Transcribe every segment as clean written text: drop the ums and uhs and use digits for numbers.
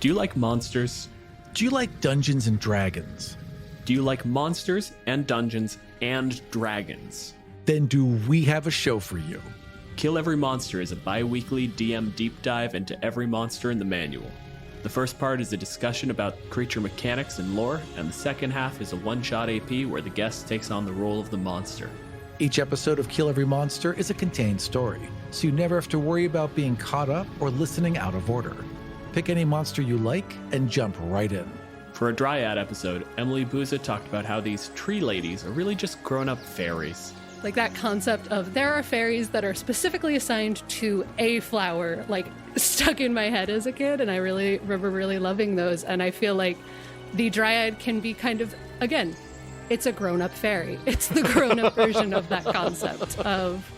Do you like monsters? Do you like Dungeons and Dragons? Do you like monsters and dungeons and dragons? Then do we have a show for you. Kill Every Monster is a bi-weekly DM deep dive into every monster in the manual. The first part is a discussion about creature mechanics and lore, and the second half is a one-shot AP where the guest takes on the role of the monster. Each episode of Kill Every Monster is a contained story, so you never have to worry about being caught up or listening out of order. Pick any monster you like and jump right in. For a Dryad episode, Emily Booza talked about how these tree ladies are really just grown-up fairies. Like that concept of there are fairies that are specifically assigned to a flower, like stuck in my head as a kid, and I really remember really loving those. And I feel like the Dryad can be kind of, again, it's a grown-up fairy. It's the grown-up version of that concept of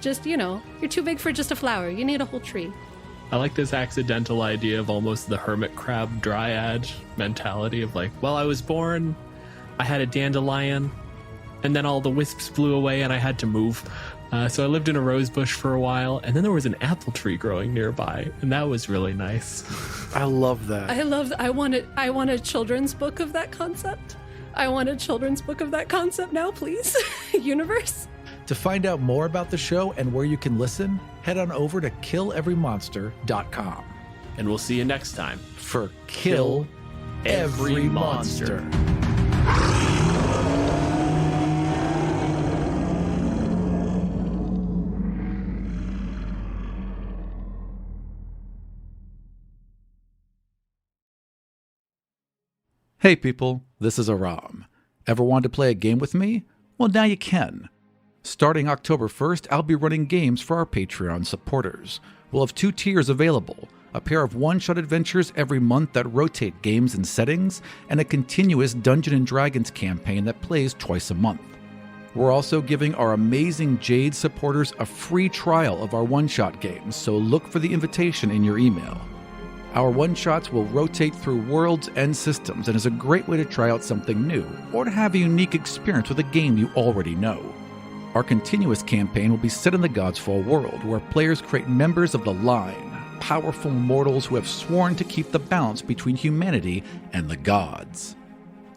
just, you're too big for just a flower. You need a whole tree. I like this accidental idea of almost the hermit crab dryad mentality of like, well, I was born, I had a dandelion, and then all the wisps flew away and I had to move. So I lived in a rose bush for a while, and then there was an apple tree growing nearby, and that was really nice. I love that. I want a children's book of that concept. I want a children's book of that concept now, please. Universe. To find out more about the show and where you can listen, head on over to killeverymonster.com. And we'll see you next time for Kill Every Monster. Hey people, this is Aram. Ever wanted to play a game with me? Well, now you can. Starting October 1st, I'll be running games for our Patreon supporters. We'll have 2 tiers available, a pair of one-shot adventures every month that rotate games and settings, and a continuous Dungeons & Dragons campaign that plays twice a month. We're also giving our amazing Jade supporters a free trial of our one-shot games, so look for the invitation in your email. Our one-shots will rotate through worlds and systems and is a great way to try out something new, or to have a unique experience with a game you already know. Our continuous campaign will be set in the Godsfall world, where players create members of the Line, powerful mortals who have sworn to keep the balance between humanity and the gods.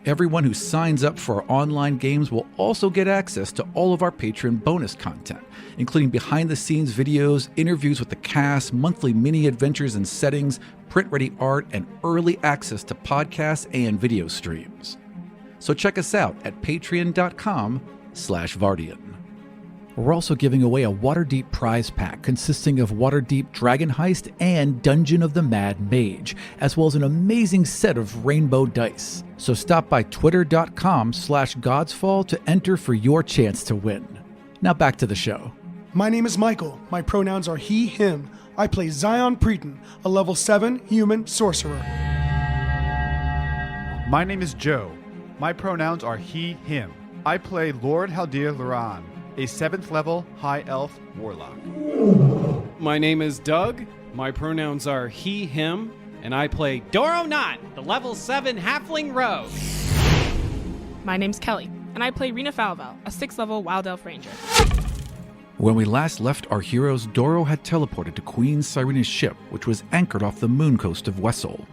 Everyone who signs up for our online games will also get access to all of our Patreon bonus content, including behind-the-scenes videos, interviews with the cast, monthly mini-adventures and settings, print-ready art, and early access to podcasts and video streams. So check us out at patreon.com/Vartian. We're also giving away a Waterdeep prize pack consisting of Waterdeep Dragon Heist and Dungeon of the Mad Mage, as well as an amazing set of rainbow dice. So stop by twitter.com/Godsfall to enter for your chance to win. Now back to the show. My name is Michael. My pronouns are he, him. I play Xion Praeten, a level 7 human sorcerer. My name is Joe. My pronouns are he, him. I play Lord Haldir Loran, a 7th level high elf warlock. My name is Doug. My pronouns are he, him, and I play Dorro Knott, the level 7 halfling rogue. My name's Kelly, and I play Rina Falaval, a 6th level wild elf ranger. When we last left our heroes, Dorro had teleported to Queen Sirena's ship, which was anchored off the moon coast of Wessel,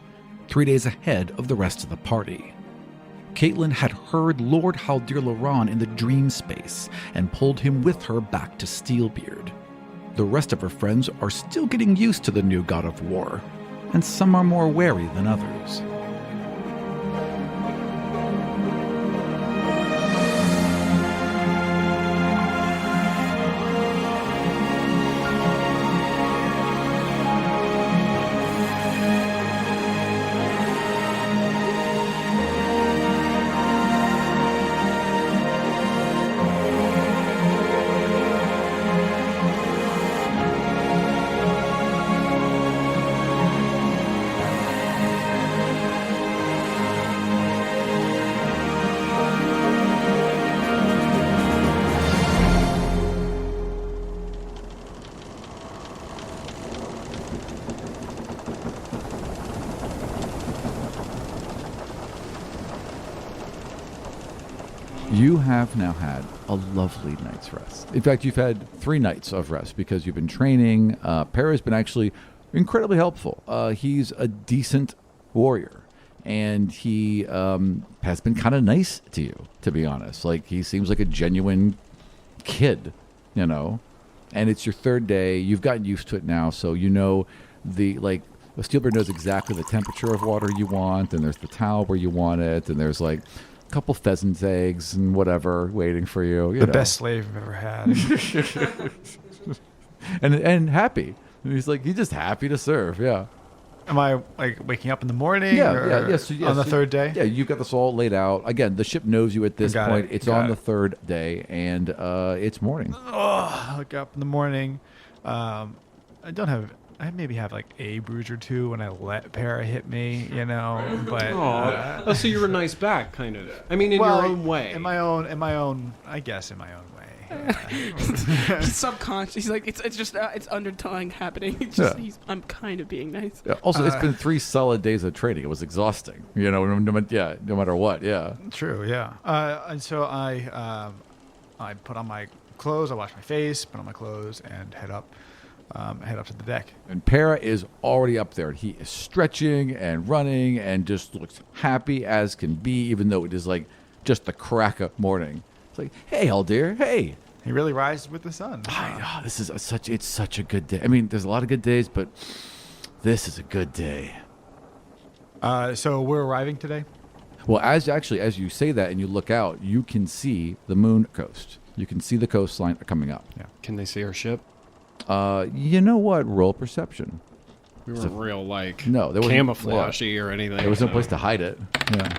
3 days ahead of the rest of the party. Caitlin had heard Lord Haldir Loran in the dream space and pulled him with her back to Steelbeard. The rest of her friends are still getting used to the new god of war, and some are more wary than others. You have now had a lovely night's rest. In fact, you've had 3 nights of rest because you've been training. Para's been actually incredibly helpful. He's a decent warrior. And he has been kind of nice to you, to be honest. Like, he seems like a genuine kid, you know? And it's your third day. You've gotten used to it now, so you know the Steelbeard knows exactly the temperature of water you want, and there's the towel where you want it, and there's like a couple pheasant's eggs and whatever waiting for you. You know. Best slave I've ever had. and happy. And he's just happy to serve, yeah. Am I like waking up in the morning? Yeah. On the third day? Yeah, you've got this all laid out. Again, the ship knows you at this point. It's on the third day, and it's morning. I wake up in the morning. I maybe have like a bruise or two when I let Para hit me, you know. But so you're a nice back, kind of. I mean, in your own way. In my own. I guess in my own way. Yeah. He's subconscious. He's like, it's just it's underlying happening. It's just I'm kind of being nice. Yeah. Also, it's been 3 solid days of training. It was exhausting. You know, no matter what. Yeah. True. Yeah. And so I put on my clothes. I wash my face, put on my clothes, and head up to the deck. And Para is already up there. He is stretching and running and just looks happy as can be, even though it is like just the crack of morning. It's like, hey, Haldir, hey. He really rises with the sun. This is such a good day. I mean, there's a lot of good days, but this is a good day. So we're arriving today? Well, as you say that and you look out, you can see the moon coast. You can see the coastline coming up. Yeah. Can they see our ship? You know what? Roll perception. We weren't real there wasn't camouflagey or anything. There was no place to hide it. Yeah.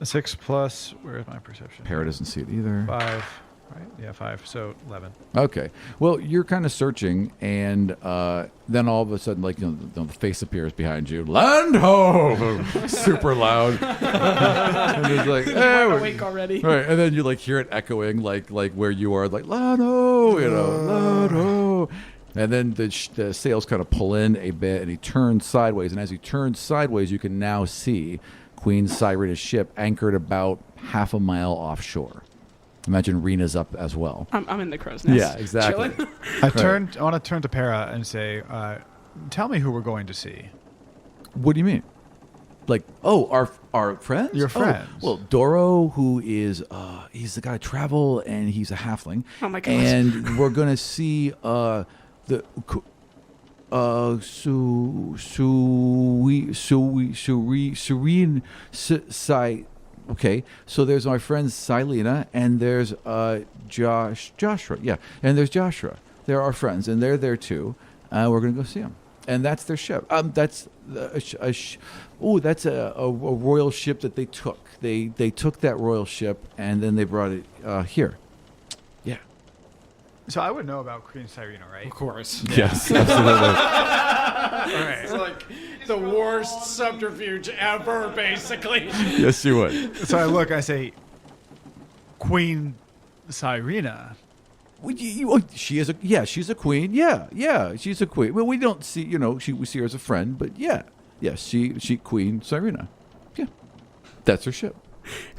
A 6 plus. Where is my perception? Para doesn't see it either. 5. Right? Yeah, 5. So 11. Okay. Well, you're kind of searching, and then all of a sudden, the face appears behind you. Land ho! Super loud. And it's like, hey, I'm awake already. Right, and then you hear it echoing like where you are, like land ho, land ho. And then the sails kind of pull in a bit, and he turns sideways. And as he turns sideways, you can now see Queen Sirena's ship anchored about half a mile offshore. Imagine Rina's up as well. I'm in the crow's nest. Yeah, exactly. I want to turn to Para and say, tell me who we're going to see. What do you mean? Our friends? Your friends. Well, Dorro, who is he's the guy travel, and he's a halfling. Oh my gosh. And we're gonna see Okay, so there's my friend Silena, and there's Joshua. Yeah, and there's Joshua. They're our friends, and they're there too. We're gonna go see them, and that's their ship. That's a royal ship that they took. They took that royal ship, and then they brought it here. Yeah. So I would know about Queen Sirena, right? Of course. Yes, absolutely. All right. It's like the worst subterfuge ever, basically. Yes, you would. So I look, I say, Queen Sirena. She's a queen. Yeah, she's a queen. Well, we don't see, we see her as a friend, but yes, she Queen Sirena. Yeah, that's her ship.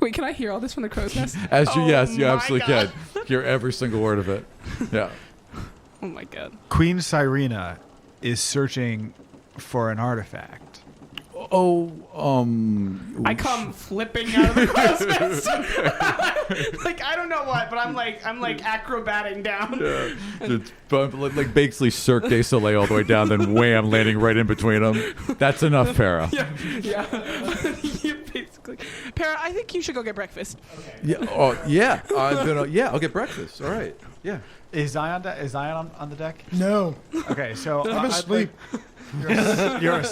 Wait, can I hear all this from the crow's nest? Yes, you absolutely can hear every single word of it. Yeah. Oh my god. Queen Sirena is searching for an artifact. I come flipping out of the crow's nest. I don't know what, but I'm acrobating down. Yeah. It's like basically Cirque du Soleil all the way down, then wham, landing right in between them. That's enough, Para. Yeah. Basically. Para, I think you should go get breakfast. Okay. Yeah. I'll get breakfast. All right. Yeah. Is Xion on the deck? No. Okay, so I'm asleep.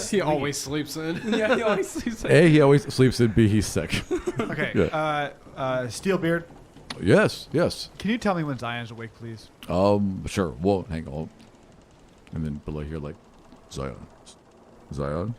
He always sleeps in. Yeah, he always sleeps in. A, he always sleeps in. B, he's sick. Okay. Yeah. Steelbeard. Yes. Can you tell me when Xion's awake, please? Sure. Well, hang on. And then below here, Xion. Xion,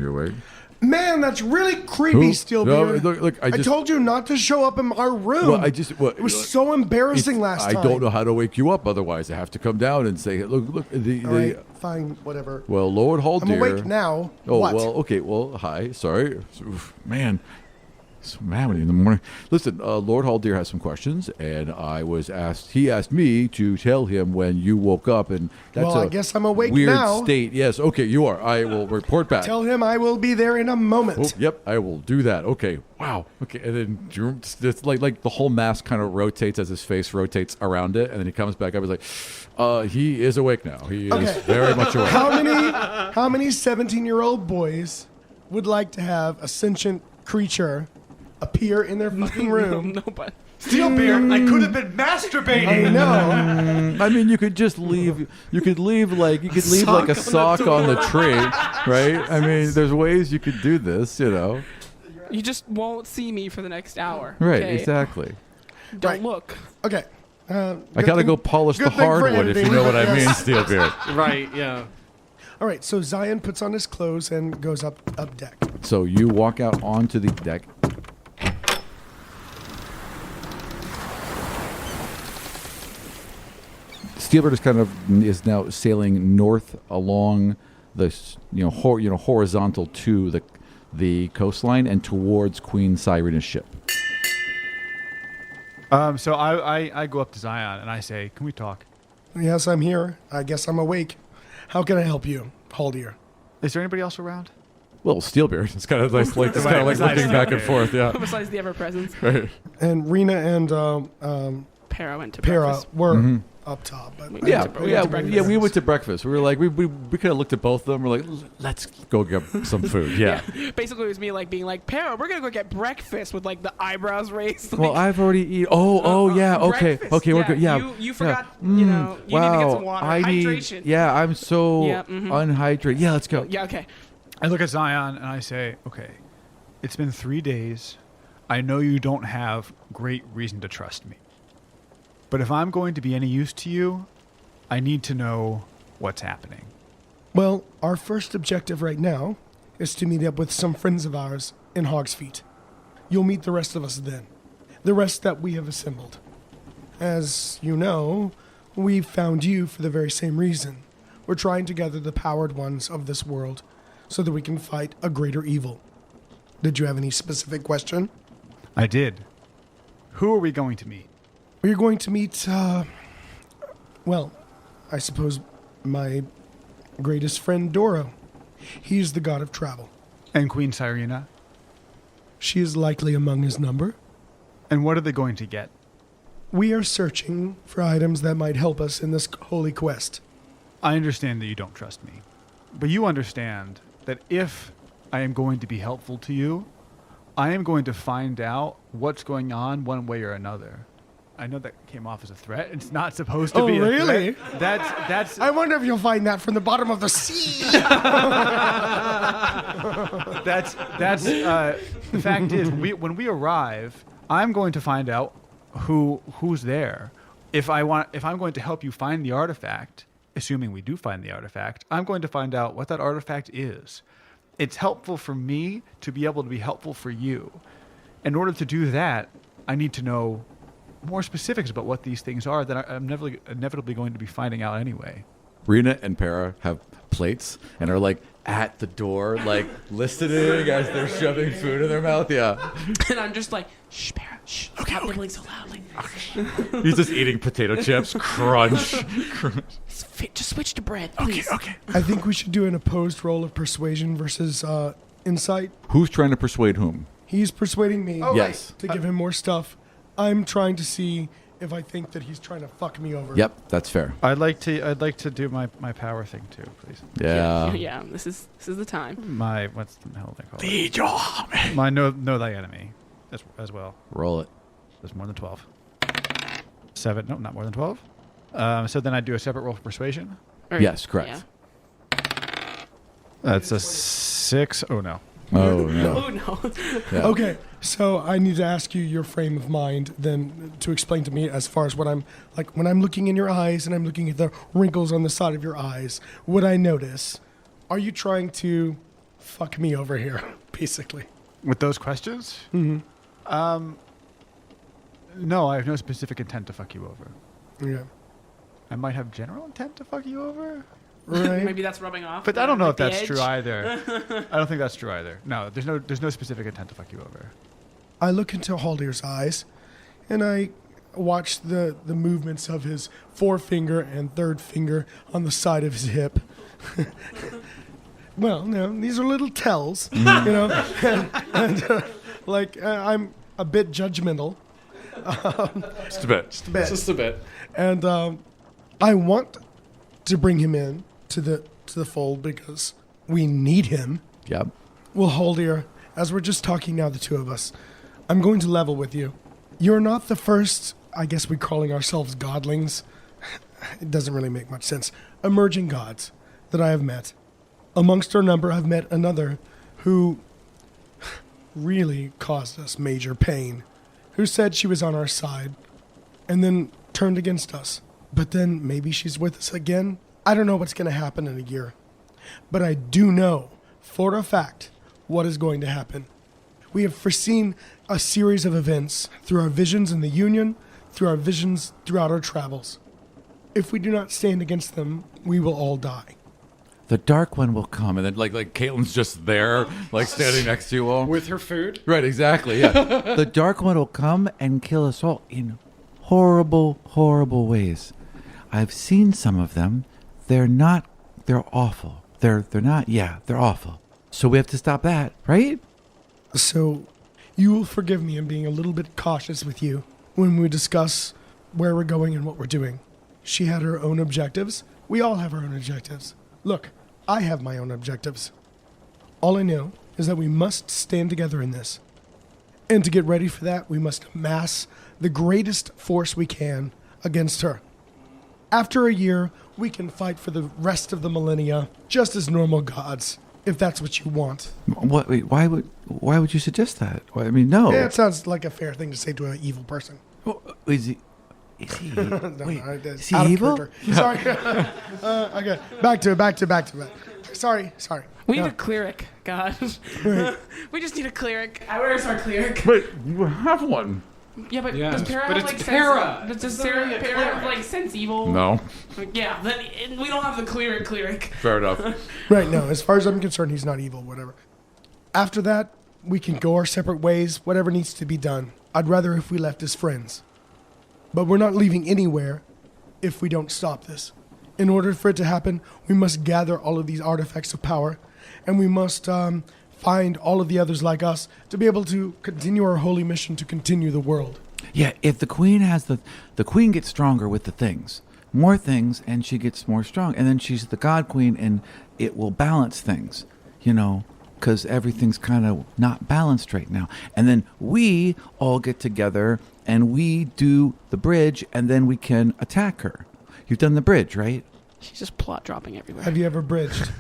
you're awake? Man, that's really creepy, Steelbeard. No, look, I told you not to show up in our room. It was so embarrassing last time. I don't know how to wake you up. Otherwise, I have to come down and say, look. All right, fine, whatever. Well, Lord Haldir. I'm awake now. Oh, what? well, okay. Well, hi. Sorry. Oof, man. So mad in the morning. Listen, Lord Haldir has some questions, and he asked me to tell him when you woke up, and that's Well, I guess I'm awake weird now. state. Yes, okay, you are. I will report back. Tell him I will be there in a moment. Oh, yep, I will do that. Okay, wow. Okay, and then it's like the whole mask kind of rotates as his face rotates around it, and then he comes back up. He's like, he is awake now. He is very much awake. How many 17-year-old boys would like to have a sentient creature appear in their fucking room? Nobody. Steelbeard, I could have been masturbating. I know. I mean, you could just leave. You could leave like a sock on the tree, right? I mean, there's ways you could do this, you know. You just won't see me for the next hour. Right, okay? exactly. Don't Right. look. Okay. I gotta go polish the good thing for hardwood, if you editing. know what I mean, Yes. Steelbeard. Right, yeah. All right, so Xion puts on his clothes and goes up deck. So you walk out onto the deck. Steelbird is now sailing north along the horizontal to the coastline and towards Queen Sirena's ship. So I go up to Xion and I say, "Can we talk? Yes, I'm here. I guess I'm awake. How can I help you, Haldir? Is there anybody else around?" Well, Steelbeard. It's kind of like Right, looking back and forth. Yeah. Besides the ever presence. Right. And Rina and Para went to Para breakfast. were up top. But We Yeah, went to breakfast. we went to breakfast. We were like, we kind of looked at both of them. We're like, let's go get some food. Yeah. Basically, it was me being like, Para, we're gonna go get breakfast with the eyebrows raised. Well, I've already eaten. Oh, yeah. Okay, breakfast. okay, we're good. Yeah. You forgot. Yeah. You need to get some water. I Hydration. need. Yeah, I'm so Yeah, mhm. unhydrated. Yeah, let's go. Yeah. Okay. I look at Xion and I say, "Okay, it's been 3 days. I know you don't have great reason to trust me. But if I'm going to be any use to you, I need to know what's happening." Well, our first objective right now is to meet up with some friends of ours in Hog's Feet. You'll meet the rest of us then. The rest that we have assembled. As you know, we found you for the very same reason. We're trying to gather the powered ones of this world so that we can fight a greater evil. Did you have any specific question? I did. Who are we going to meet? We're going to meet, well, I suppose my greatest friend Dorro. He's the god of travel. And Queen Sirena? She is likely among his number. And what are they going to get? We are searching for items that might help us in this holy quest. I understand that you don't trust me. But you understand that if I am going to be helpful to you, I am going to find out what's going on one way or another. I know that came off as a threat. It's not supposed to Oh, be a really? threat. That's I wonder if you'll find that from the bottom of the sea. the fact is when we arrive, I'm going to find out who's there. If I'm going to help you find the artifact, assuming we do find the artifact, I'm going to find out what that artifact is. It's helpful for me to be able to be helpful for you. In order to do that, I need to know more specifics about what these things are that I'm inevitably going to be finding out anyway. Rina and Para have plates and are like at the door, like listening as they're shoving food in their mouth. Yeah. And I'm just like, shh, Para, shh. Stop nibbling so loudly. He's just eating potato chips. Crunch. Just switch to bread, please. Okay. I think we should do an opposed roll of persuasion versus insight. Who's trying to persuade whom? He's persuading me Yes. to give him more stuff. I'm trying to see if I think that he's trying to fuck me over. Yep, that's fair. I'd like to do my power thing too, please. Yeah. Yeah. This is the time. My what's the hell they call it? Lead your army. My know thy enemy, as well. Roll it. There's more than 12. 7. No, not more than 12. So then I do a separate roll for persuasion. Yes, correct. That's a 6. Oh no. Oh, no. Oh no. Yeah. Okay, so I need to ask you your frame of mind then to explain to me as far as what I'm like when I'm looking in your eyes and I'm looking at the wrinkles on the side of your eyes. What I notice, are you trying to fuck me over here, basically? With those questions? Mm-hmm. No, I have no specific intent to fuck you over. Yeah. I might have general intent to fuck you over. Right. Maybe that's rubbing off. But I don't know if the that's edge. true either. I don't think that's true either. No, there's no specific intent to fuck you over. I look into Haldir's eyes, and I watch the movements of his forefinger and third finger on the side of his hip. Well, these are little tells, and I'm a bit judgmental. Just a bit. Just a bit. And I want to bring him in to the fold because we need him. Yep. Well, Haldir, as we're just talking now, the two of us, I'm going to level with you. You're not the first, I guess we're calling ourselves godlings. It doesn't really make much sense. Emerging gods that I have met. Amongst our number, I've met another who really caused us major pain, who said she was on our side and then turned against us. But then maybe she's with us again. I don't know what's going to happen in a year. But I do know for a fact what is going to happen. We have foreseen a series of events through our visions in the Union, through our visions throughout our travels. If we do not stand against them, we will all die. The Dark One will come, and then like Caitlin's just there, like standing next to you all. With her food? Right, exactly, yeah. The Dark One will come and kill us all in horrible, horrible ways. I've seen some of them. They're awful. They're awful. So we have to stop that, right? So you will forgive me in being a little bit cautious with you when we discuss where we're going and what we're doing. She had her own objectives. We all have our own objectives. Look, I have my own objectives. All I know is that we must stand together in this. And to get ready for that, we must amass the greatest force we can against her. After a year, we can fight for the rest of the millennia just as normal gods, if that's what you want. What? Wait, why would you suggest that? I mean, no. Yeah, it sounds like a fair thing to say to an evil person. Well, is he? No, wait, no, is he out of evil? character. Sorry. Okay, back to it. Sorry. We need No. a cleric, God. We just need a cleric. Where's our cleric? Wait, you have one. Yeah, but Yeah, does Para but have it's like Para. sense? Does Para have like sense evil? No. Yeah, we don't have the cleric. Fair enough. Right, no, as far as I'm concerned, he's not evil, whatever. After that, we can go our separate ways, whatever needs to be done. I'd rather if we left as friends. But we're not leaving anywhere if we don't stop this. In order for it to happen, we must gather all of these artifacts of power, and we must find all of the others like us to be able to continue our holy mission to continue the world. Yeah, if the queen has the queen gets stronger with the things, more things, and she gets more strong, and then she's the god queen, and it will balance things, because everything's kind of not balanced right now. And then we all get together and we do the bridge, and then we can attack her. You've done the bridge, right? She's just plot dropping everywhere. Have you ever bridged?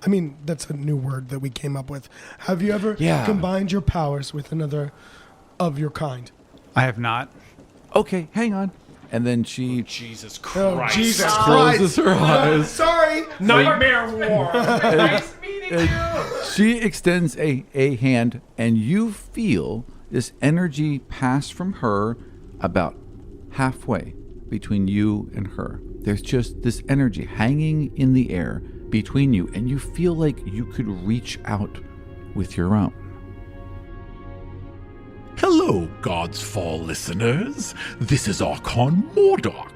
I mean, that's a new word that we came up with. Have you ever combined your powers with another of your kind? I have not. Okay, hang on. And then she Jesus Oh, Christ. Jesus closes Christ. her eyes. Sorry. Nightmare War. Nice meeting you. She extends a hand, and you feel this energy pass from her about halfway between you and her. There's just this energy hanging in the air between you, and you feel like you could reach out with your own. Hello, Godsfall listeners. This is Archon Mordok,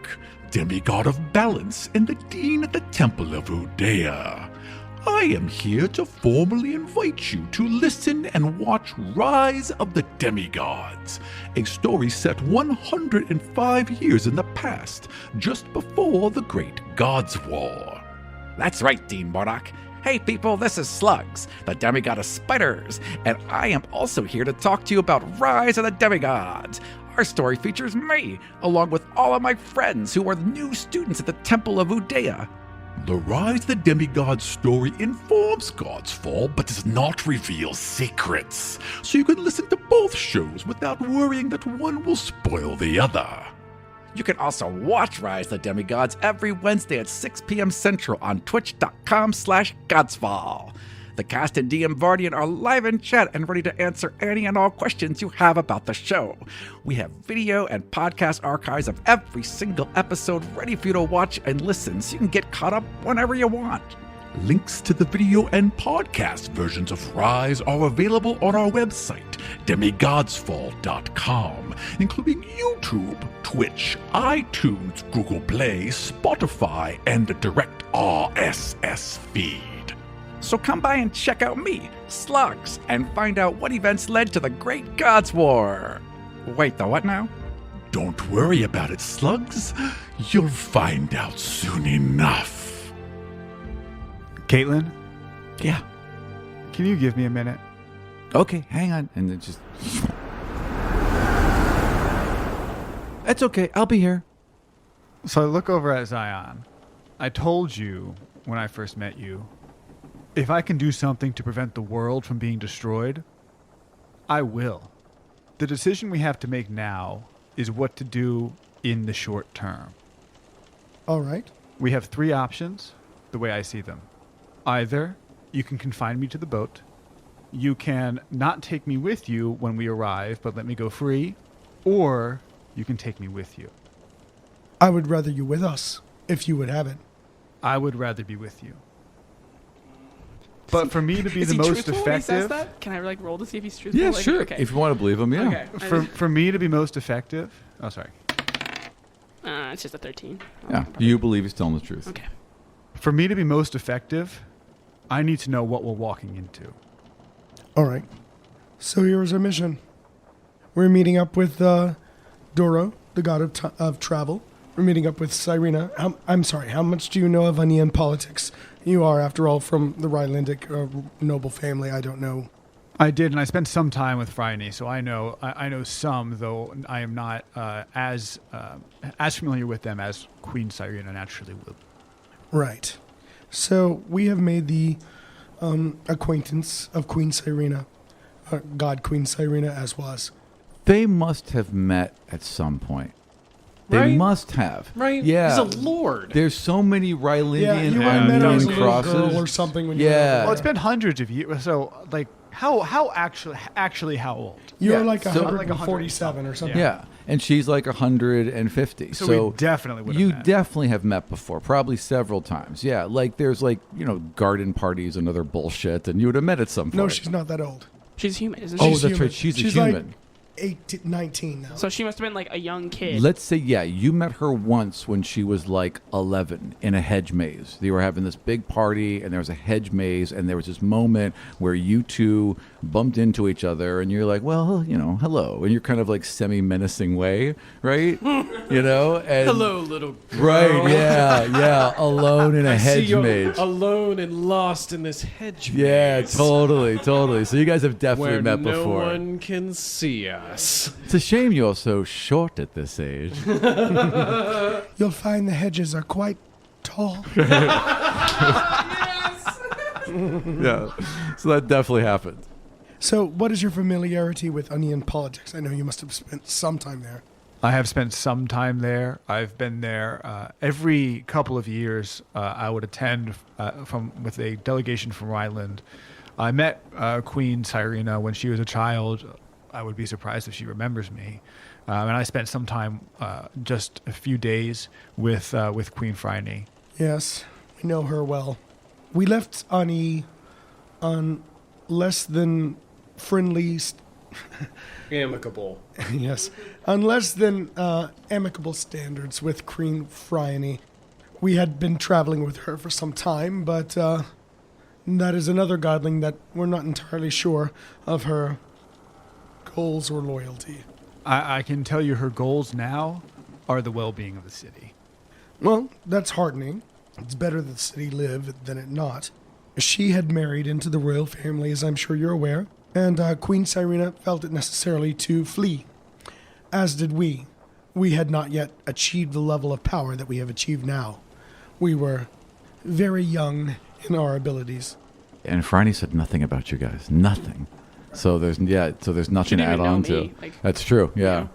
demigod of balance and the dean at the Temple of Udea. I am here to formally invite you to listen and watch Rise of the Demigods, a story set 105 years in the past, just before the Great Gods' War. That's right, Dean Mordok. Hey people, this is Slugs, the demigod of spiders, and I am also here to talk to you about Rise of the Demigods. Our story features me, along with all of my friends who are new students at the Temple of Udea. The Rise of the Demigods story informs Godsfall, but does not reveal secrets, so you can listen to both shows without worrying that one will spoil the other. You can also watch Rise of the Demigods every Wednesday at 6 p.m. Central on twitch.com/Godsfall. The cast and DM Vartian are live in chat and ready to answer any and all questions you have about the show. We have video and podcast archives of every single episode ready for you to watch and listen, so you can get caught up whenever you want. Links to the video and podcast versions of Rise are available on our website, demigodsfall.com, including YouTube, Twitch, iTunes, Google Play, Spotify, and the direct RSS feed. So come by and check out me, Slugs, and find out what events led to the Great Gods War. Wait, the what now? Don't worry about it, Slugs. You'll find out soon enough. Caitlin, Yeah. can you give me a minute? Okay, hang on. And then just... That's okay. I'll be here. So I look over at Xion. I told you when I first met you, if I can do something to prevent the world from being destroyed, I will. The decision we have to make now is what to do in the short term. All right. We have 3 options, the way I see them. Either you can confine me to the boat, you can not take me with you when we arrive, but let me go free, or you can take me with you. I would rather you with us, if you would have it. I would rather be with you. But for me to be the most truthful when he says effective, that? Can I roll to see if he's truthful? Yeah, Like, sure. Okay. If you want to believe him, yeah. Okay. for me to be most effective, oh sorry, It's just a 13. Yeah. You believe he's telling the truth. Okay. for me to be most effective, I need to know what we're walking into. All right. So here's our mission. We're meeting up with Dorro, the god of travel. We're meeting up with Sirena. I'm sorry, how much do you know of Onian politics? You are, after all, from the Rylandic noble family. I don't know. I did, and I spent some time with Friday, so I know some, though I am not as familiar with them as Queen Sirena naturally will. Right. So we have made the acquaintance of Queen Sirena, God Queen Sirena as was. They must have met at some point. They Right? must have. Right? Yeah. He's a lord. There's so many Rylandian you were met as a Armenian little crosses. girl or something when you were Yeah. Well, it's been hundreds of years, so like how actually how old? You're Yeah, like so- 147 or something. Yeah, and she's like 150. So we definitely would have you met. definitely have met before, probably several times. Yeah, like there's like garden parties and other bullshit, and you would have met at some point. No, she's not that old. She's human, isn't Oh, she? She's that's human. right. She's a She's human. like 19 now. So she must have been like a young kid. Let's say, yeah, you met her once when she was like 11 in a hedge maze. They were having this big party, and there was a hedge maze, and there was this moment where you two bumped into each other, and you're like, well, hello. And you're kind of like semi-menacing way, right? And, Hello, little girl. Right, yeah, alone in a I see hedge you're maze. alone and lost in this hedge Yeah, maze. totally. So you guys have definitely Where met no before. one can see us. It's a shame you're so short at this age. You'll find the hedges are quite tall. Yeah, so that definitely happened. So what is your familiarity with Onian politics? I know you must have spent some time there. I have spent some time there. I've been there every couple of years. I would attend with a delegation from Ryland. I met Queen Sirena when she was a child. I would be surprised if she remembers me. And I spent some time, just a few days, with Queen Friday. Yes, we know her well. We left Ani on less than friendly, Amicable. yes, on less than amicable standards with Queen Friday. We had been traveling with her for some time, but that is another godling that we're not entirely sure of her goals or loyalty. I can tell you her goals now are the well-being of the city. Well, that's heartening. It's better that the city live than it not. She had married into the royal family, as I'm sure you're aware, and Queen Sirena felt it necessarily to flee, as did we. We had not yet achieved the level of power that we have achieved now. We were very young in our abilities. And Friday said nothing about you guys. Nothing. So there's nothing She to didn't add even know on me, to. like- That's true. Yeah. Yeah.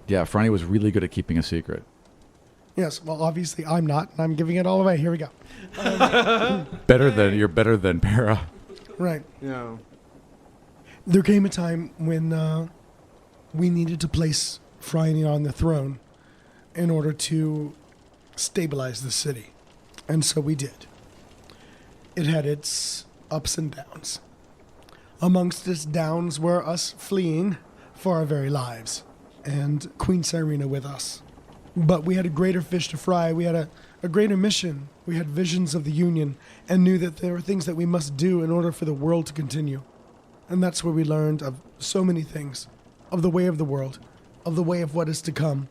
Yeah, Friday was really good at keeping a secret. Yes, well, obviously I'm not, and I'm giving it all away. Here we go. You're better than Para. Right. Yeah. There came a time when we needed to place Friday on the throne in order to stabilize the city. And so we did. it had its ups and downs. Amongst its downs were us fleeing for our very lives, and Queen Sirena with us. But we had a greater fish to fry. We had a greater mission. We had visions of the Union and knew that there were things that we must do in order for the world to continue. And that's where we learned of so many things, of the way of the world, of the way of what is to come.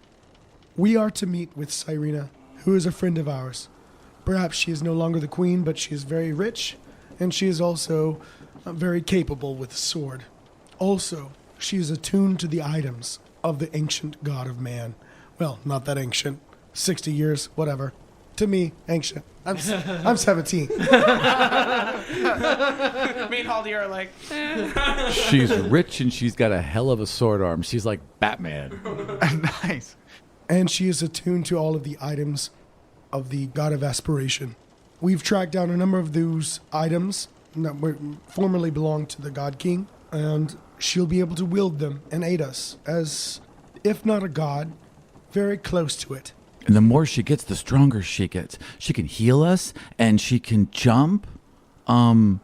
We are to meet with Sirena, who is a friend of ours. Perhaps she is no longer the queen, but she is very rich, and she is also very capable with a sword. Also, she is attuned to the items of the ancient god of man. Well, not that ancient. 60 years, whatever. To me, ancient. I'm 17. Me and Haldir are like, She's rich and she's got a hell of a sword arm. She's like Batman. Nice. And she is attuned to all of the items of the god of aspiration. We've tracked down a number of those items that formerly belonged to the god king, and she'll be able to wield them and aid us as, if not a god, very close to it. And the more she gets, the stronger she gets. She can heal us, and she can jump. And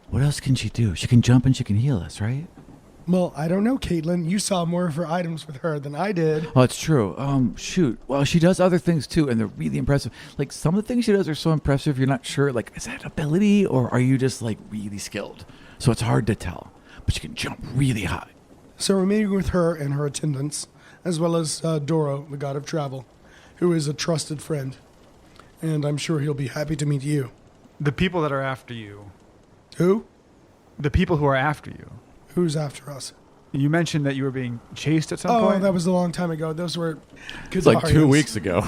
what else can she do? She can jump and she can heal us, right? Well, I don't know, Caitlin. You saw more of her items with her than I did. Oh, it's true. Shoot. Well, she does other things too, and they're really impressive. Like, some of the things she does are so impressive, you're not sure, like, is that ability, or are you just, like, really skilled? So it's hard to tell. But she can jump really high. So we're meeting with her and her attendants, as well as Dorro, the god of travel, who is a trusted friend. And I'm sure he'll be happy to meet you. The people that are after you. Who? The people who are after you. Who's after us? You mentioned that you were being chased at some Oh, point. that was a long time ago. Those were It's like 2 Kadarians. weeks ago.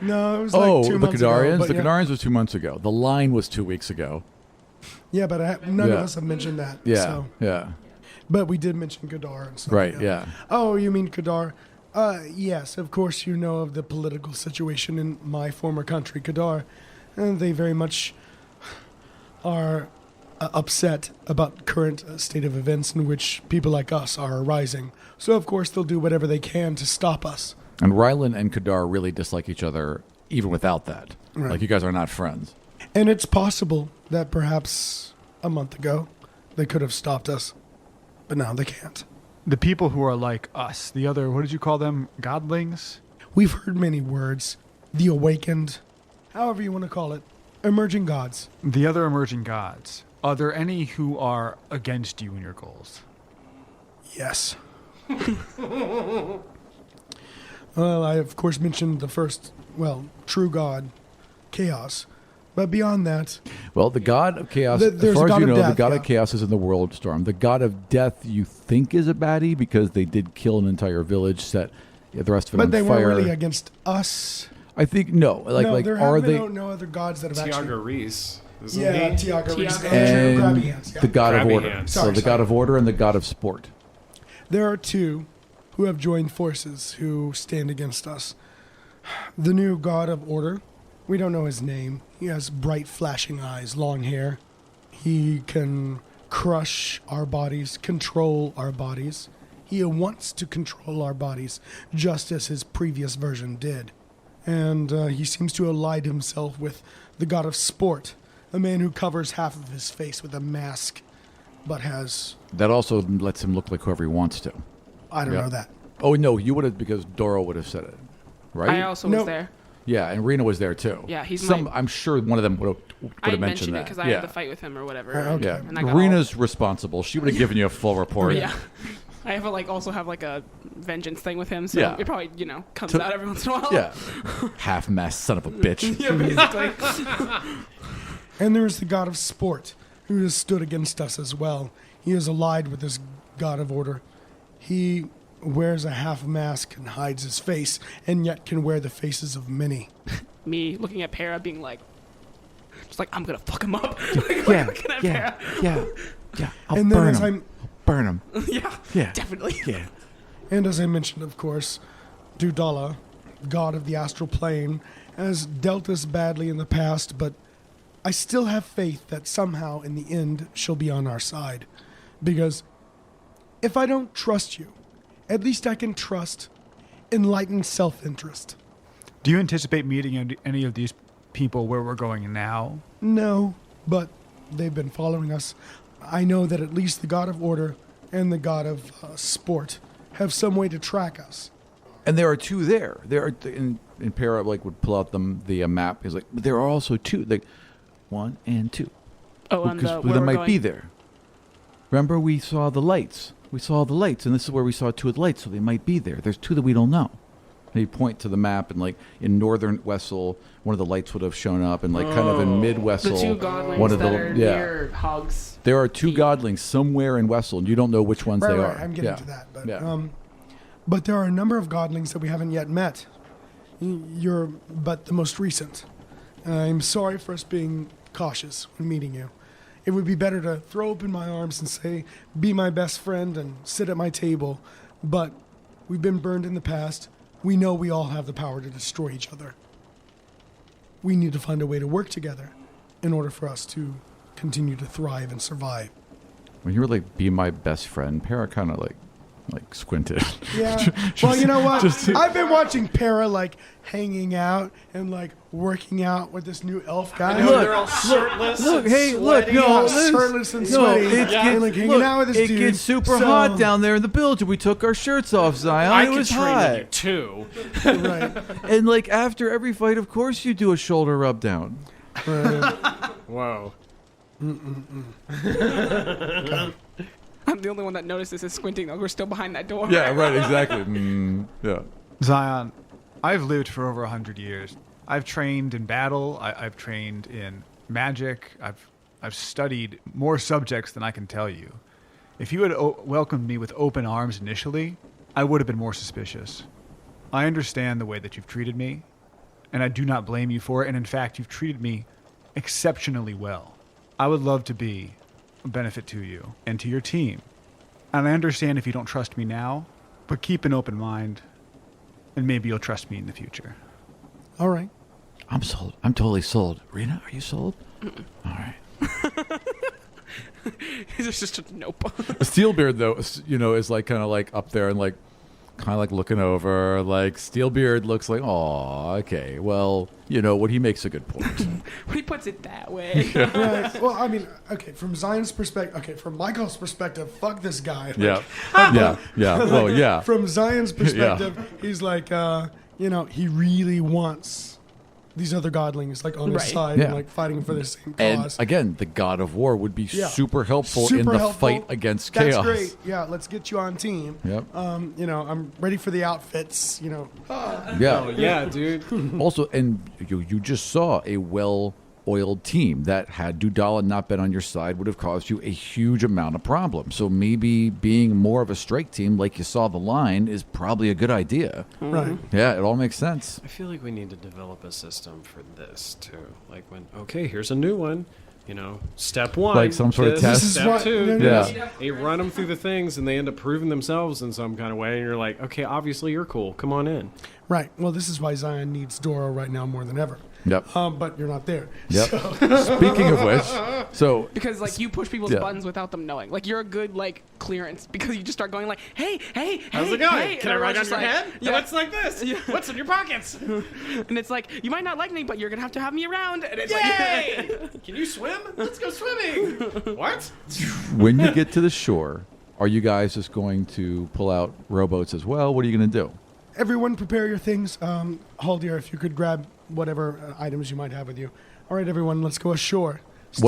No, it was Oh, like 2 the months ago. Kadarians? but The yeah. Kadarians was 2 months ago. The line was 2 weeks ago. Yeah, but none Yeah. of us have mentioned that. Yeah, So. yeah. But we did mention Kadar and stuff. Right, yeah. Oh, you mean Kadar? Yes, of course you know of the political situation in my former country, Kadar. And they very much are upset about current state of events in which people like us are arising. So, of course, they'll do whatever they can to stop us. And Rylan and Kadar really dislike each other even without that. Right. Like, you guys are not friends. And it's possible that perhaps a month ago they could have stopped us. But now they can't. The people who are like us. The other, what did you call them? Godlings? We've heard many words. The awakened, however you want to call it. Emerging gods. The other emerging gods. Are there any who are against you and your goals? Yes. Well, I of course mentioned the first, true god, Chaos. But beyond that, Well, the god of chaos, There's as far a as god you of know, the death, god yeah. of chaos is in the world storm. The god of death you think is a baddie because they did kill an entire village, set the rest of it but on they fire. weren't really against us. I think no. Like there are have they? been no other gods that have actually. Tiago Reese. Isn't Yeah, he? Tiago Reese Tiago. and And Grabby Hands. Yeah. the god of Grabby order. hands. So Sorry, the god sorry. of order and the god of sport. There are two who have joined forces who stand against us. The new god of order, we don't know his name. He has bright flashing eyes, long hair. He can crush our bodies, control our bodies. He wants to control our bodies, just as his previous version did. And he seems to ally himself with the god of sport, a man who covers half of his face with a mask, but has... That also lets him look like whoever he wants to. I don't Yeah. know that. Oh no, you would have because Dorro would have said it, right? I also No. was there. Yeah, and Rina was there too. Yeah, he's Some. my- I'm sure one of them would I have mentioned mentioned it that. because I yeah. had the fight with him or whatever. Okay. Yeah, And I got Rina's responsible. She would have given you a full report. Yeah. I have also have like a vengeance thing with him, so Yeah. it probably, comes To- out every once in a while. Yeah. Half-mast son of a bitch. Yeah, basically. And there is the god of sport, who has stood against us as well. He is allied with this god of order. He wears a half mask and hides his face, and yet can wear the faces of many. Me looking at Para being like, just like, I'm gonna fuck him up. Yeah, looking at yeah, yeah, yeah. I'll And then burn as him. Burn him. Para. Yeah, Yeah. definitely. Yeah. And as I mentioned, of course, Dudala, god of the astral plane, has dealt us badly in the past, but I still have faith that somehow in the end she'll be on our side. Because if I don't trust you, at least I can trust enlightened self-interest. Do you anticipate meeting any of these people where we're going now? No, but they've been following us. I know that at least the god of order and the god of sport have some way to track us. And there are two there. There are in Para like would pull out the map. He's like, but there are also two. Like 1 and 2. Oh, and Because where there we're might going. be there. Remember, we saw the lights. We saw the lights, and this is where we saw 2 of the lights. So they might be there. There's 2 that we don't know. They point to the map, and like in northern Wessel, one of the lights would have shown up, and like kind of in mid Wessel, The 2 godlings one of that the are near Hogs. There are 2 godlings somewhere in Wessel, and you don't know which ones Right, they right, are. I'm getting to that. But, but there are a number of godlings that we haven't yet met. You're but the most recent. I'm sorry for us being cautious when meeting you. It would be better to throw open my arms and say, be my best friend and sit at my table. But we've been burned in the past. We know we all have the power to destroy each other. We need to find a way to work together in order for us to continue to thrive and survive. When you were like, be my best friend, Para kind of like squinted. Yeah. Well, you know what? I've been watching Para like hanging out and like working out with this new elf guy. I know, they're all shirtless. Look, and hey, look, sweaty. no, shirtless and sweaty. and like hanging out with this it dude. gets super So- hot down there in the bilge. We took our shirts off, Xion. I it could was train hot. with you too. Right. And like after every fight, of course, you do a shoulder rub down. Whoa. I'm the only one that notices is squinting. Though we're still behind that door. Yeah, right, exactly. Yeah. Xion, I've lived for over 100 years. I've trained in battle. I've trained in magic. I've studied more subjects than I can tell you. If you had welcomed me with open arms initially, I would have been more suspicious. I understand the way that you've treated me, and I do not blame you for it. And in fact, you've treated me exceptionally well. I would love to be a benefit to you and to your team. And I understand if you don't trust me now, but keep an open mind, and maybe you'll trust me in the future. All right. I'm sold. I'm totally sold. Rina, are you sold? All right. It's just a nope. Steelbeard, though, is like kind of like up there and like kind of like looking over. Like Steelbeard looks like, oh, okay. Well, what he makes a good point. When he puts it that way. Right. Well, I mean, okay, from Zion's perspective, okay, from Michael's perspective, fuck this guy. Like, Yeah. Well, yeah. From Zion's perspective, he's like, he really wants these other godlings like on his side and like fighting for the same cause. And again, the god of war would be super helpful in Super the helpful. fight against That's chaos. great. Yeah, let's get you on team. Yep. I'm ready for the outfits. Yeah. Oh, yeah, dude. Also, and you just saw a well-oiled team that had Dudala not been on your side would have caused you a huge amount of problems. So maybe being more of a strike team, like you saw the line, is probably a good idea. Right. Yeah, it all makes sense. I feel like we need to develop a system for this too. Like here's a new one. Step 1. Like some sort of this, test? This is Step what- 2. no, Yeah. You run them through the things, and they end up proving themselves in some kind of way. And you're like, okay, obviously you're cool. Come on in. Right. Well, this is why Zion needs Dorro right now more than ever. Yep. But you're not there. Yep. So- Speaking of which, so Because like you push people's buttons without them knowing. Like you're a good like clearance because you just start going like, hey, How's it going? hey," Can I and ride on everyone's your just head? Yeah. What's like this? Yeah. What's in your pockets? And it's like you might not like me, but you're gonna have to have me around. And it's Yay! like, Can you swim? Let's go swimming. What? when you get to the shore, are you guys just going to pull out rowboats as well? What are you going to do? Everyone prepare your things. Haldir, if you could grab whatever items you might have with you. All right, everyone, let's go ashore. So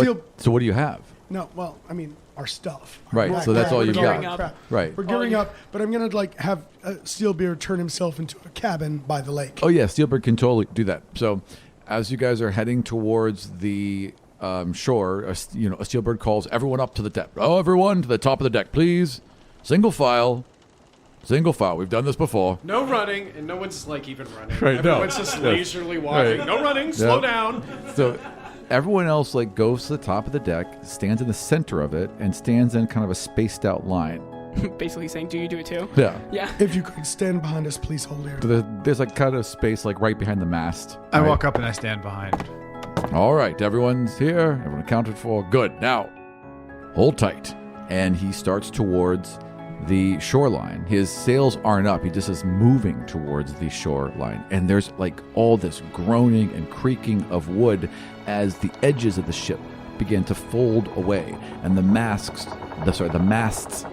what do you have? No, well, I mean, our stuff. Right, Our so that's crap, all you've we're got. gearing up. Right. We're gearing up, but I'm going to have Steelbeard turn himself into a cabin by the lake. Oh yeah, Steelbeard can totally do that. So as you guys are heading towards the shore, a Steelbeard calls everyone up to the deck. Oh, everyone to the top of the deck, please. Single file. We've done this before. No running, and no one's like even running. Right, no. Everyone's just leisurely walking. Right. No running. Slow down. So everyone else goes to the top of the deck, stands in the center of it, and stands in kind of a spaced out line. basically saying, do you do it too? Yeah. Yeah. If you could stand behind us, please, Haldir. There's kind of space right behind the mast. I right? walk up and I stand behind. All right, everyone's here. Everyone accounted for. Good. Now, hold tight. And he starts towards the shoreline. His sails aren't up. He just is moving towards the shoreline. And there's like all this groaning and creaking of wood as the edges of the ship begin to fold away, and the masts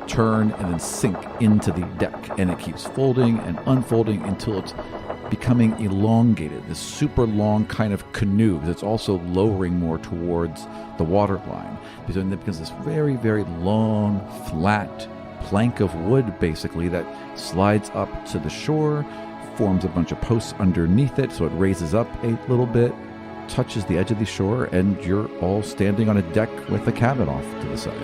turn and then sink into the deck, and it keeps folding and unfolding until it's becoming elongated, this super long kind of canoe that's also lowering more towards the water line. Because this very, very long, flat plank of wood, basically, that slides up to the shore, forms a bunch of posts underneath it, so it raises up a little bit, touches the edge of the shore, and you're all standing on a deck with the cabin off to the side.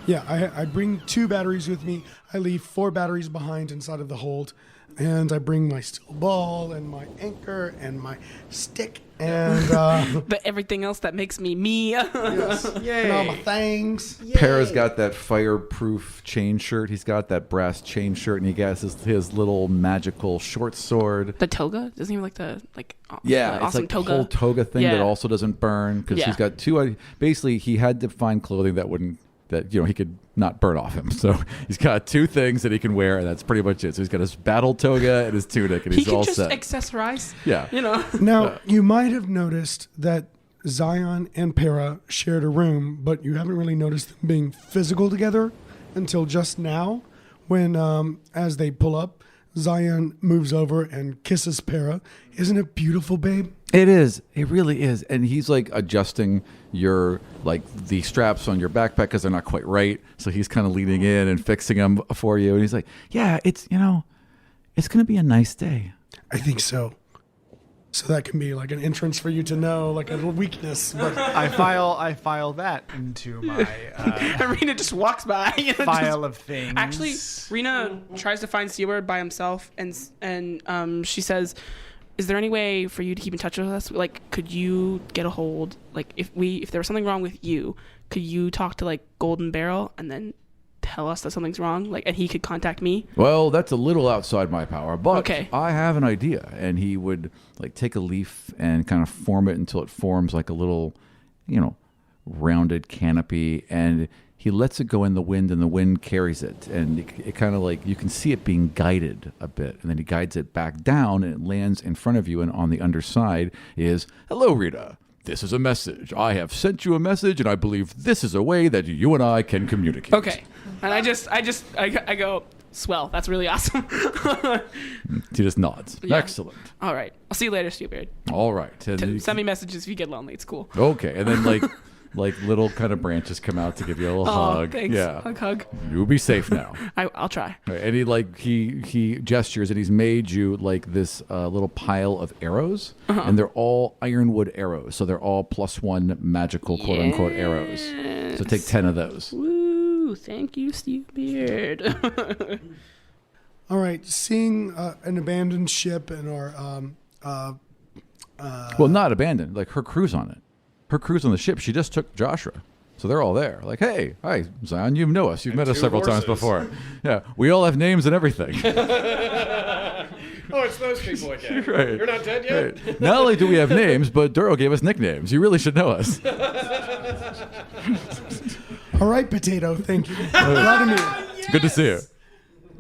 Yeah, I bring 2 batteries with me. I leave 4 batteries behind inside of the hold. And I bring my steel ball and my anchor and my stick and but everything else that makes me. Yes, and all my things. Para's got that fireproof chain shirt. He's got that brass chain shirt, and he has his little magical short sword. The toga? Doesn't he have like the it's awesome like toga? the whole toga thing that also doesn't burn, because he's got 2. Basically, he had to find clothing that he could not burn off him. So he's got 2 things that he can wear, and that's pretty much it. So he's got his battle toga and his tunic, and he's all set. He can just accessorize. Yeah. Now, you might have noticed that Xion and Para shared a room, but you haven't really noticed them being physical together until just now, when as they pull up, Xion moves over and kisses Para. Isn't it beautiful, babe? It is. It really is. And he's like adjusting the straps on your backpack because they're not quite right. So he's kind of leaning in and fixing them for you. And he's like, yeah, it's going to be a nice day. I think so. So that can be like an entrance for you to know, like a little weakness. But I file that into my Rina just walks by. file of things. Actually, Rina tries to find Seaward by himself, and she says, "Is there any way for you to keep in touch with us? Like, could you get a hold? Like, if there was something wrong with you, could you talk to like Golden Barrel and then tell us that something's wrong? Like, and he could contact me." Well, that's a little outside my power, but okay. I have an idea. And he would like take a leaf and kind of form it until it forms like a little, rounded canopy, and he lets it go in the wind, and the wind carries it, and it kind of like you can see it being guided a bit, and then he guides it back down, and it lands in front of you, and on the underside is, "Hello, Rita. This is a message. I have sent you a message, and I believe this is a way that you and I can communicate." Okay. And I go, "Swell. That's really awesome." He just nods. Yeah. Excellent. All right. I'll see you later, Stewbeard. All right. And send me messages if you get lonely. It's cool. Okay. And then like little kind of branches come out to give you a little hug. Thanks. Yeah. Hug. You'll be safe now. I'll try. Right. And he gestures, and he's made you like this little pile of arrows, and they're all ironwood arrows, so they're all +1 magical quote unquote arrows. So take 10 of those. Woo! Thank you, Stewbeard. all right, seeing an abandoned ship and our well, not abandoned. Like her crew's on it. Her crew's on the ship. She just took Joshua. So they're all there. Like, hey, hi, Xion, you know us. You've met us several times before. Yeah, we all have names and everything. Oh, it's those people again. Right. You're not dead yet? Right. Not only do we have names, but Dorro gave us nicknames. You really should know us. All right, Potato, thank you. Glad to meet you. Yes! Good to see you.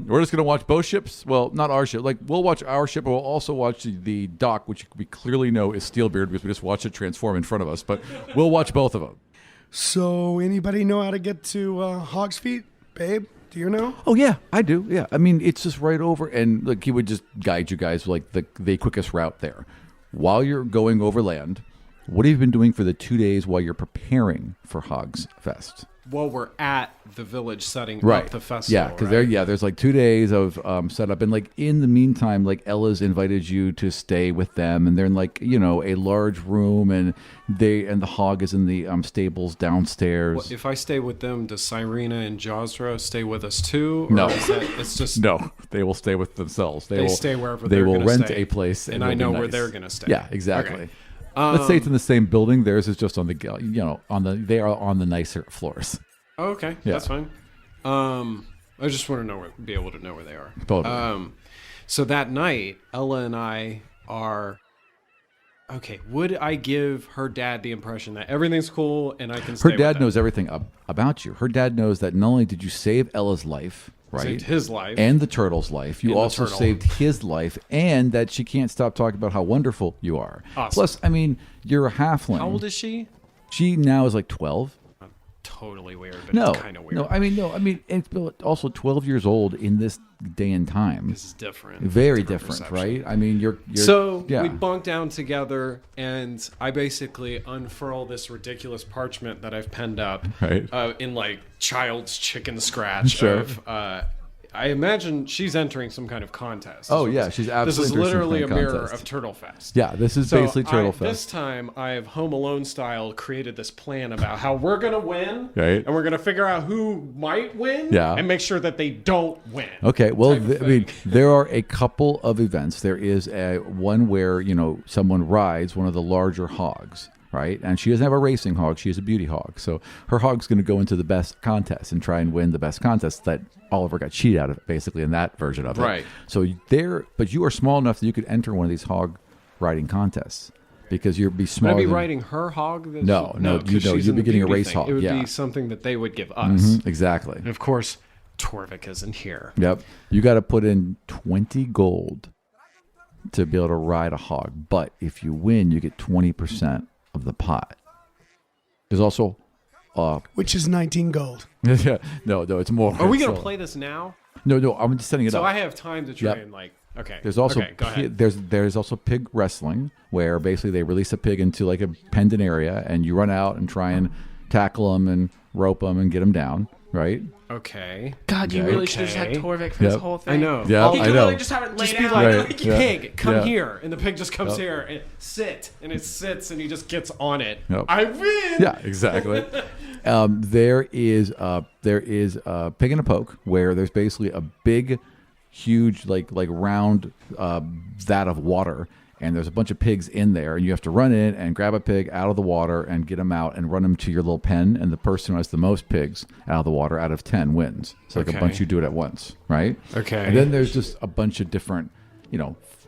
We're just going to watch both ships. Well, not our ship. Like, we'll watch our ship, but we'll also watch the dock, which we clearly know is Steelbeard because we just watched it transform in front of us. But we'll watch both of them. So, anybody know how to get to Hog's Feet? Babe, do you know? Oh, yeah, I do. Yeah. I mean, it's just right over. And like, he would just guide you guys like the quickest route there. While you're going overland, what have you been doing for the 2 days while you're preparing for Hog's Fest? Well, we're at the village setting up the festival. Yeah, because there's like 2 days of setup, and like in the meantime, like Ella's invited you to stay with them, and they're in like a large room, and the hog is in the stables downstairs. Well, if I stay with them, does Sirena and Josra stay with us too? Or it's just no. They will stay with themselves. They will stay wherever they they're will gonna rent stay, a place, and I know where they're going to stay. Yeah, exactly. Okay. Let's say it's in the same building. Theirs is just on the they are on the nicer floors. Oh, okay, yeah. That's fine. I just want to be able to know where they are. Totally. So that night, Ella and I are... Okay, would I give her dad the impression that everything's cool and I can stay Her dad with knows everything about you. Her dad knows that not only did you save Ella's life, right? Saved his life. And the turtle's life. You And the also turtle. saved his life, and that she can't stop talking about how wonderful you are. Awesome. Plus, I mean, you're a halfling. How old is she? She now is like 12. Totally weird, but No, it's kind of weird. no, I mean, it's also 12 years old in this day and time. This is different. Very different, perception. right? I mean, you're So yeah. we bunk down together, and I basically unfurl this ridiculous parchment that I've penned up Right. in like child's chicken scratch. Sure. Of, I imagine she's entering some kind of contest. Oh, yeah, she's absolutely This is entering some literally a kind of mirror contest. of Turtle Fest. Yeah, this is So basically Turtle This Fest. time, I have Home Alone style created this plan about how we're gonna win, Right. and we're gonna figure out who might win, Yeah. and make sure that they don't win. Okay, well, type of I mean, thing. there are a couple of events. There is one where someone rides one of the larger hogs, right? And she doesn't have a racing hog; she has a beauty hog. So her hog's going to go into the best contest and try and win the best contest that Oliver got cheated out of, basically in that version of it. Right. So but you are small enough that you could enter one of these hog riding contests because you'd be Would smaller. I be than- riding her hog? No, 'cause you'd she's be in the getting a beauty race thing. hog, It would yeah. be something that they would give us. Mhm, exactly. And of course, Torrvic isn't here. Yep. You got to put in 20 gold to be able to ride a hog. But if you win, you get 20% of the pot. There's also, Which is 19 gold. yeah, no, it's more. Are we going to So- play this now? No, I'm just setting it So up. I have time to try Yep. and like. Okay. There's also okay, go ahead. there's also pig wrestling where basically they release a pig into like a pendant area and you run out and try and tackle them and rope them and get them down, right? Okay. God, you Okay. really should have just had Okay. Torrvic for this Yep. whole thing. I know. Yeah, He I could know. really just have it laid Just be out. like, Right, yeah. pig, come Yeah. here, and the pig just comes Yep. here and sit, and it sits, and he just gets on it. Yep. I win. Yeah, exactly. There is a pig and a poke where there's basically a big, huge like round vat of water, and there's a bunch of pigs in there, and you have to run in and grab a pig out of the water and get them out and run them to your little pen, and the person who has the most pigs out of the water out of 10 wins. So like Okay. a bunch, you do it at once, right? Okay. And then there's just a bunch of different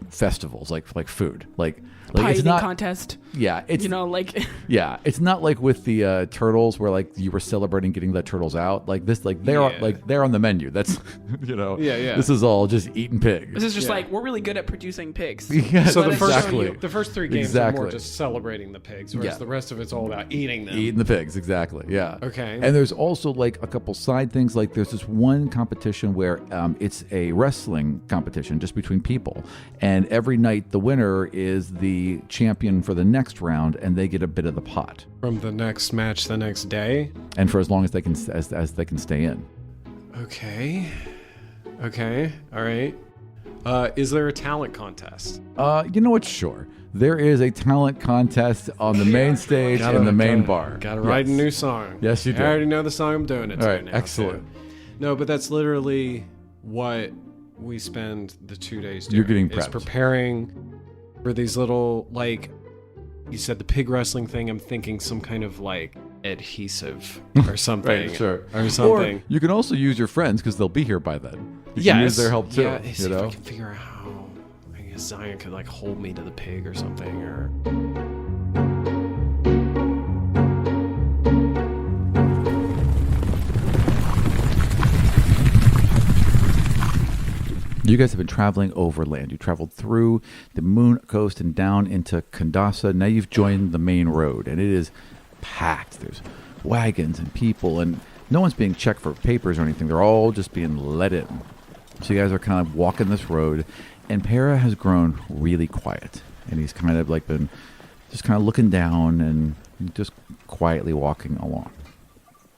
festivals like food like Pie it's eating not contest. yeah it's Like yeah, it's not like with the turtles where like you were celebrating getting the turtles out. Like this, like they're Yeah. they're on the menu. That's Yeah. This is all just eating pigs. this is just Yeah. like we're really good at producing pigs. Yeah, So Let the us first show exactly. you. the first three games are more Exactly. just celebrating the pigs, whereas Yeah. the rest of it's all about eating them. Eating the pigs, exactly. Yeah. Okay. And there's also like a couple side things. Like there's this one competition where it's a wrestling competition just between people, and every night the winner is the champion for the next round, and they get a bit of the pot, From the next match the next day. and for as long as they can as they can stay in. Okay. All right. Is there a talent contest? You know what? Sure. There is a talent contest on the main stage in the main bar. Gotta write a Yes. new song. Yes, you do. I already know the song. I'm doing it. All to right, now, excellent. too. No, but that's literally what we spend the 2 days doing. You're getting is prepped. preparing for these little, like, you said the pig wrestling thing. I'm thinking some kind of like adhesive or something. Right, sure. Or something. Or you can also use your friends because they'll be here by then. You Yes. can use their help too. Yeah, see you if know. I can figure out how. I guess Xion could like hold me to the pig or something, or. You guys have been traveling overland. You traveled through the Moon Coast and down into Kandasa. Now you've joined the main road, and it is packed. There's wagons and people, and no one's being checked for papers or anything. They're all just being let in. So you guys are kind of walking this road, and Para has grown really quiet, and he's kind of like been just kind of looking down and just quietly walking along.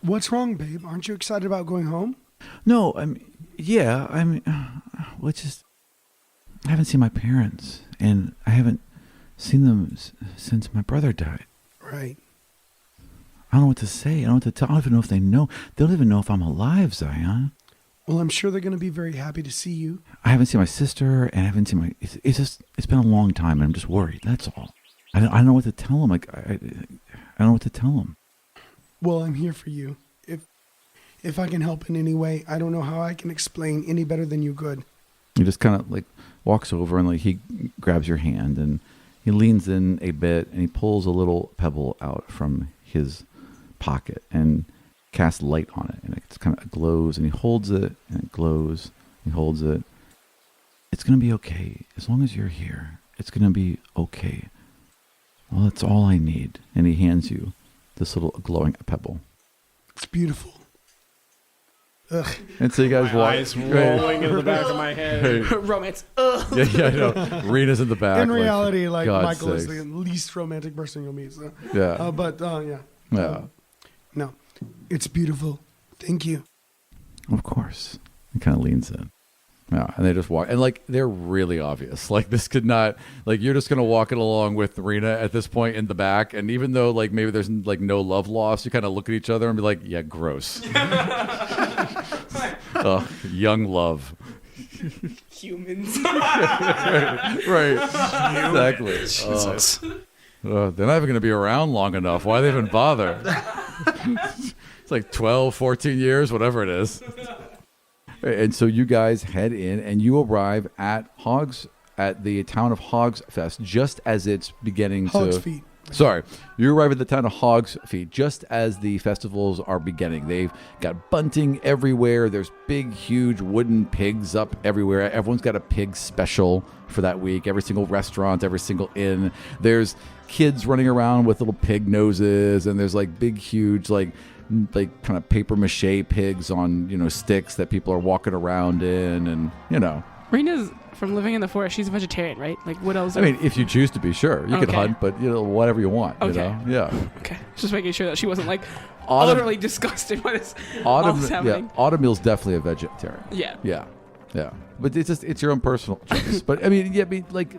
What's wrong, babe? Aren't you excited about going home? No, well, it's just I haven't seen my parents, and I haven't seen them since my brother died. Right. I don't know what to say. I don't know what to tell. I don't even know if they know. They don't even know if I'm alive, Xion. Well, I'm sure they're going to be very happy to see you. I haven't seen my sister, and I haven't seen my. It's been a long time, and I'm just worried. That's all. I don't know what to tell them. Like I don't know what to tell them. Well, I'm here for you. If I can help in any way, I don't know how I can explain any better than you could. He just kind of like walks over and like he grabs your hand and he leans in a bit and he pulls a little pebble out from his pocket and casts light on it, and it kind of glows, and he holds it and it glows. He holds it. It's gonna be okay as long as you're here. It's gonna be okay. Well, that's all I need. And he hands you this little glowing pebble. It's beautiful. Ugh. And so you guys My walk. eyes rolling in the back of my head. Romance. Ugh. Yeah, I know. Rena's in the back. In reality, like God's Michael is sakes. the least romantic person you'll meet. So. Yeah. Yeah. Yeah. No, it's beautiful. Thank you. Of course. He kind of leans in. Yeah, and they just walk, and like they're really obvious. Like this could not, like you're just gonna walk it along with Rina at this point in the back, and even though like maybe there's like no love lost, you kind of look at each other and be like, yeah, gross. Young love. Humans. Right. Exactly. Jesus. They're not even gonna be around long enough. Why they even bother? It's like 12, 14 years, whatever it is. And so you guys head in and you arrive at the town of Hogs Fest just as it's beginning Hogs Feet. Sorry, you arrive at the town of Hogs Feet just as the festivals are beginning. They've got bunting everywhere. There's big, huge wooden pigs up everywhere. Everyone's got a pig special for that week. Every single restaurant, every single inn. There's kids running around with little pig noses, and there's like big, huge, like kind of paper mache pigs on, sticks that people are walking around in, and Rina's from living in the forest. She's a vegetarian, right? Like, what else? I mean, if you choose to be, sure, you can hunt, but whatever you want. Okay. Yeah. Okay, just making sure that she wasn't like Autumn- utterly disgusted by this. all this happening. Autumn's definitely a vegetarian. Yeah. Yeah. But it's your own personal choice. But I mean, like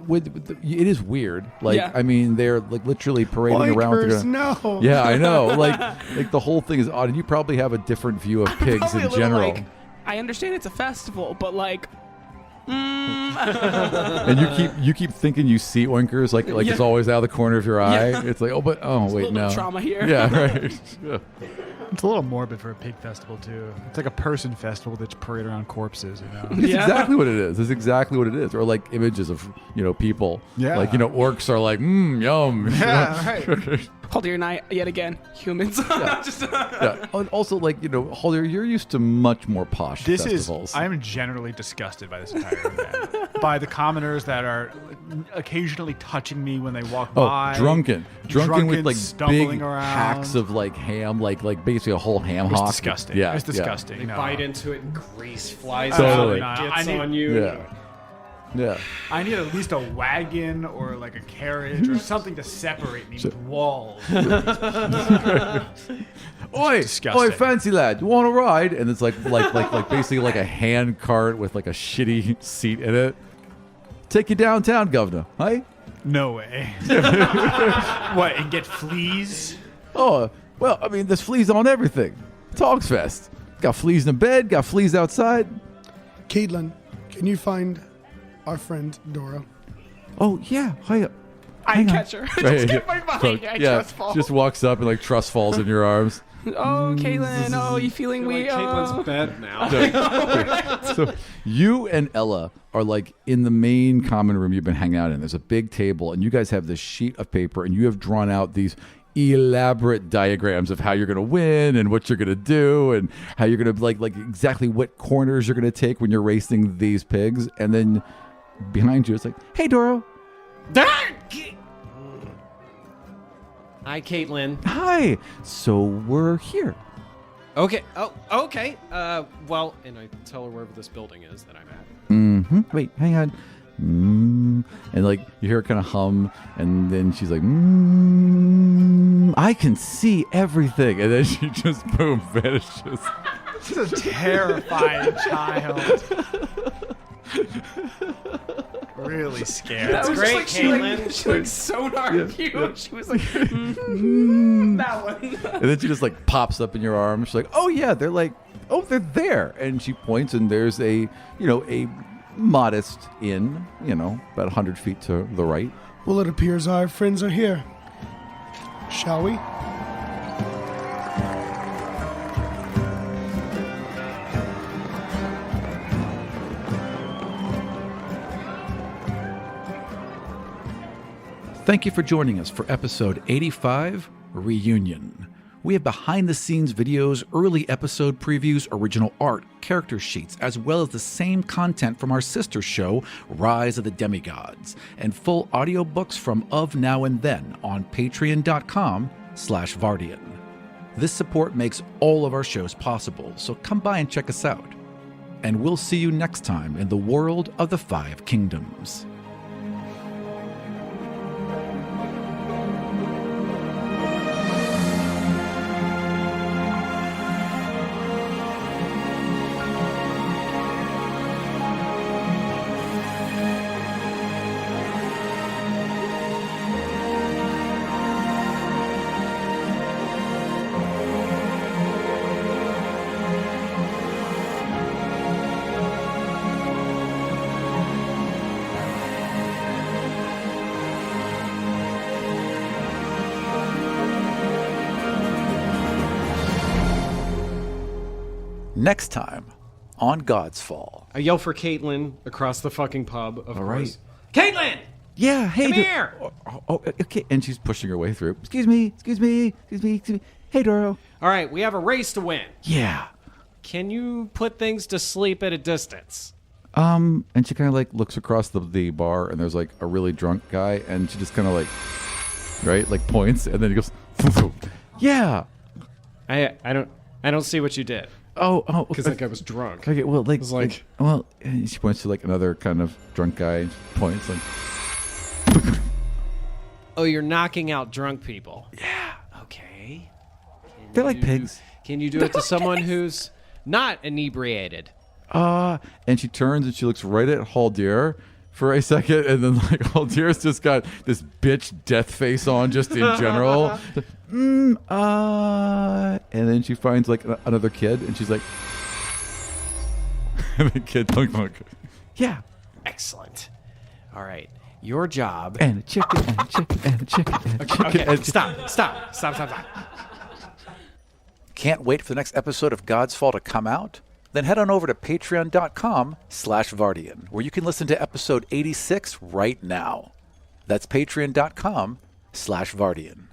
it is weird. Like, Yeah. I mean, they're like literally parading around. Oinkers, no. Yeah, I know. Like the whole thing is odd. And you probably have a different view of pigs Probably in a little, general. like, I understand it's a festival, but like. And you keep thinking you see oinkers like it's always out of the corner of your eye. Yeah. It's like, wait, a little no. trauma here. Yeah, right. Yeah. It's a little morbid for a pig festival too. It's like a person festival that's parade around corpses. It's exactly what it is. It's exactly what it is. Or like images of people. Yeah. Like orcs are like yum. Yeah, right. Haldir and I, yet again, humans. Yeah. And also, like Haldir, you're used to much more posh festivals. I am generally disgusted by this entire event. By the commoners that are occasionally touching me when they walk by. Drunken with like stumbling big around. hacks of like ham, like basically a whole ham hock. It's disgusting. Yeah, It's disgusting. They No. bite into it and grease flies Totally. out and I gets need- on you. Yeah. I need at least a wagon or like a carriage or something to separate me with walls. Oi, disgusting. fancy lad, you want to ride? And it's like basically like a hand cart with like a shitty seat in it. Take you downtown, governor. Hey? No way. What, and get fleas? Oh, well, I mean, there's fleas on everything. Togs Fest. Got fleas in the bed, got fleas outside. Caitlin, can you find our friend Dorro? Oh, yeah. Hi. I catch her. Right, Just get right behind you. I trust fall. just walks up and like trust falls in your arms. Oh, Caitlin. Oh, you feeling Like weak? Caitlin's bed now. So you and Ella are like in the main common room you've been hanging out in. There's a big table, and you guys have this sheet of paper, and you have drawn out these elaborate diagrams of how you're going to win and what you're going to do and how you're going to like exactly what corners you're going to take when you're racing these pigs. And then behind you, it's like, hey, Dorro. Hi, Caitlin. Hi. So we're here. Okay. Oh, okay. Well, and I tell her wherever this building is that I'm at. Mm-hmm. Wait, hang on. And like you hear her kind of hum, and then she's like, I can see everything, and then she just boom vanishes. This is a terrifying child. Really scared. That was great, just like, Caitlin. She like sonar you. She was like, that one. And then she just like pops up in your arms. She's like, oh yeah, they're there. And she points, and there's a modest inn, about 100 feet to the right. Well, it appears our friends are here. Shall we? Thank you for joining us for episode 85, Reunion. We have behind-the-scenes videos, early episode previews, original art, character sheets, as well as the same content from our sister show, Rise of the Demigods, and full audiobooks from Of Now and Then on patreon.com/Vartian. This support makes all of our shows possible, so come by and check us out. And we'll see you next time in the world of the Five Kingdoms. Next time on Godsfall. I yell for Caitlin across the fucking pub, of All course. right. Caitlin! Yeah, hey. Come here! Okay. And she's pushing her way through. Excuse me. Hey, Dorro. All right, we have a race to win. Yeah. Can you put things to sleep at a distance? And she kind of like looks across the bar, and there's like a really drunk guy, and she just kind of like, right, like points, and then he goes, yeah. I don't see what you did. Oh, Because that guy was drunk. Okay, well, like, It was like- and she points to like another kind of drunk guy, and points like, Oh, you're knocking out drunk people. yeah, Okay. they're like pigs. Can you do it to someone who's not inebriated? And she turns and she looks right at Haldir for a second, and then like Haldir's just got this bitch death face on just in general. And then she finds like another kid, and she's like, and the kid like, yeah, Excellent. All right. Your job. and a chicken, and a chicken, and a chicken, and a chicken. Okay, and stop. Can't wait for the next episode of Godsfall to come out? Then head on over to patreon.com/Vartian, where you can listen to episode 86 right now. That's patreon.com/Vartian.